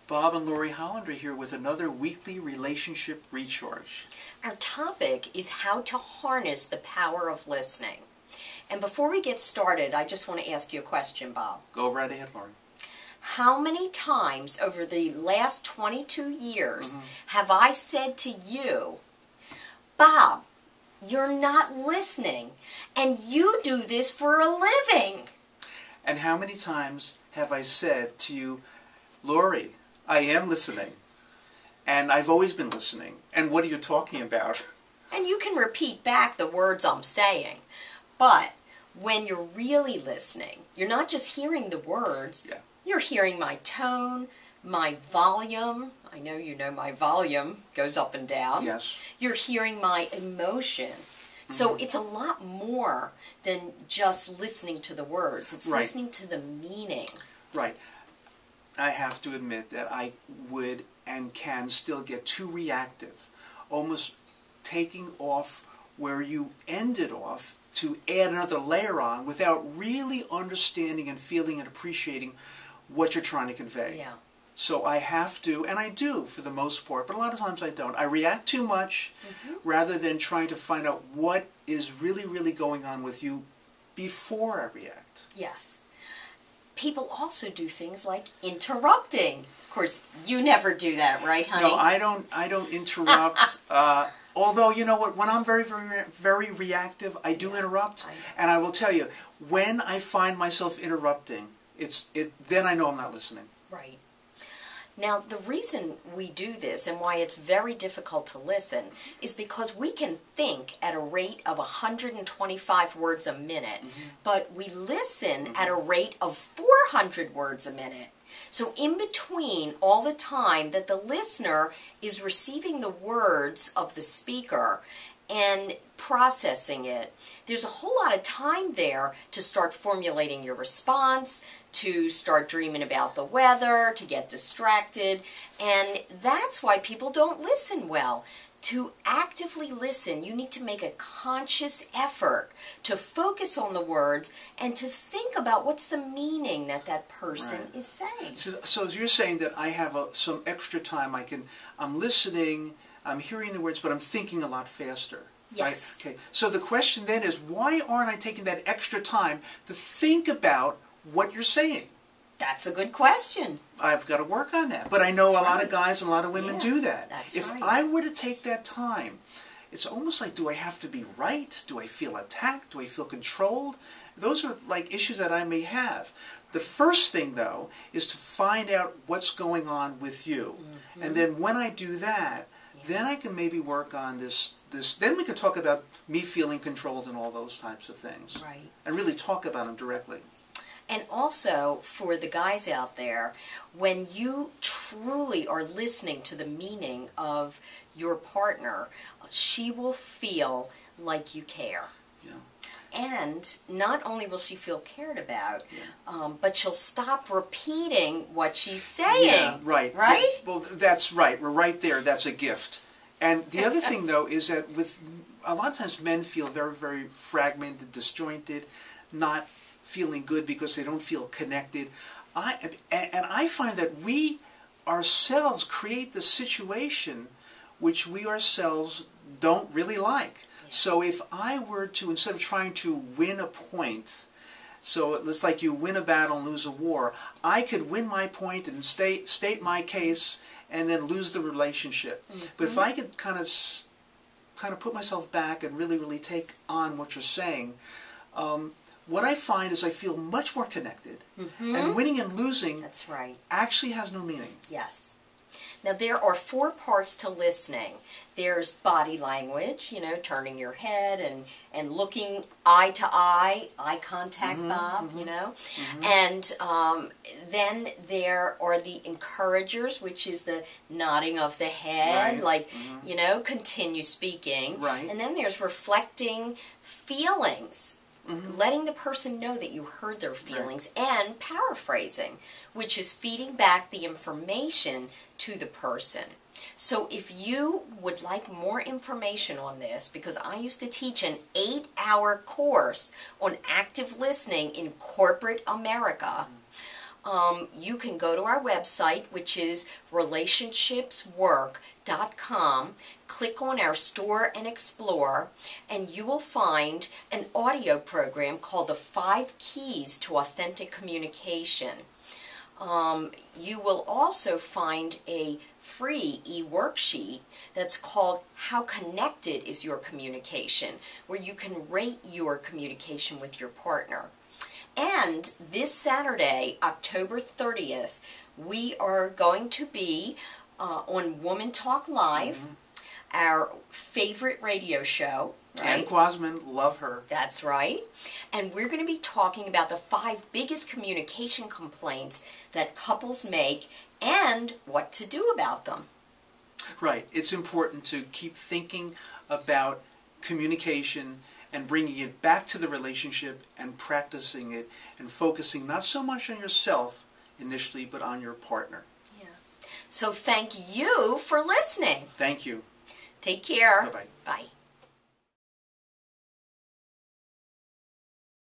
Bob and Lori Hollander here with another weekly relationship recharge. Our topic is how to harness the power of listening. And before we get started, I just want to ask you a question, Bob. Go right ahead, Lori. How many times over the last 22 years have I said to you, Bob, you're not listening, and you do this for a living? And how many times have I said to you, Lori, I am listening, and I've always been listening, and what are you talking about? And you can repeat back the words I'm saying, but when you're really listening, you're not just hearing the words, you're hearing my tone, my volume. I know you know my volume goes up and down. Yes. You're hearing my emotion. So it's a lot more than just listening to the words. It's listening to the meaning. Right. I have to admit that I would and can still get too reactive, almost taking off where you ended off to add another layer on without really understanding and feeling and appreciating what you're trying to convey. Yeah. So I have to, and I do for the most part, but a lot of times I don't. I react too much rather than trying to find out what is really, really going on with you before I react. Yes. People also do things like interrupting. Of course, you never do that, right, honey? No, I don't interrupt. Although, you know what, when I'm very, very, very reactive, I do interrupt. And I will tell you, when I find myself interrupting, then I know I'm not listening. Right. Now, the reason we do this and why it's very difficult to listen is because we can think at a rate of 125 words a minute, but we listen at a rate of 400 words a minute. So in between all the time that the listener is receiving the words of the speaker and processing it, there's a whole lot of time there to start formulating your response, to start dreaming about the weather, to get distracted, and that's why people don't listen well. To actively listen, you need to make a conscious effort to focus on the words and to think about what's the meaning that that person is saying. So you're saying that I have some extra time. I'm listening, I'm hearing the words, but I'm thinking a lot faster. Yes. Right? Okay. So the question then is, why aren't I taking that extra time to think about what you're saying? That's a good question. I've got to work on that. But I know a lot of guys and a lot of women do that. If I were to take that time, it's almost like, do I have to be right? Do I feel attacked? Do I feel controlled? Those are like issues that I may have. The first thing, though, is to find out what's going on with you. And then when I do that, then I can maybe work on this. Then we can talk about me feeling controlled and all those types of things. Right. And really talk about them directly. And also, for the guys out there, when you truly are listening to the meaning of your partner, she will feel like you care. Yeah. And not only will she feel cared about, but she'll stop repeating what she's saying. Yeah, right. Right? Yeah, well, that's right. We're right there. That's a gift. And the other thing, though, is that a lot of times men feel very, very fragmented, disjointed, not feeling good because they don't feel connected. And I find that we ourselves create the situation which we ourselves don't really like. So if I were to, instead of trying to win a point, so it's like you win a battle and lose a war, I could win my point and state my case and then lose the relationship. But if I could kind of put myself back and really, really take on what you're saying, what I find is I feel much more connected. And winning and losing actually has no meaning. Yes. Now, there are 4 parts to listening. There's body language, you know, turning your head and looking eye to eye contact, Bob, you know. And then there are the encouragers, which is the nodding of the head, like, you know, continue speaking. And then there's reflecting feelings. Letting the person know that you heard their feelings, and paraphrasing, which is feeding back the information to the person. So if you would like more information on this, because I used to teach an 8-hour course on active listening in corporate America, you can go to our website, which is relationshipswork.com, click on our Store and Explore, and you will find an audio program called The 5 Keys to Authentic Communication. You will also find a free e-worksheet that's called How Connected is Your Communication, where you can rate your communication with your partner. And this Saturday, October 30th, we are going to be on Woman Talk Live, our favorite radio show. Right? Ann Quasman, love her. That's right. And we're going to be talking about the 5 biggest communication complaints that couples make and what to do about them. Right. It's important to keep thinking about communication and bringing it back to the relationship and practicing it and focusing not so much on yourself initially, but on your partner. Yeah. So thank you for listening. Thank you. Take care. Bye-bye. Bye.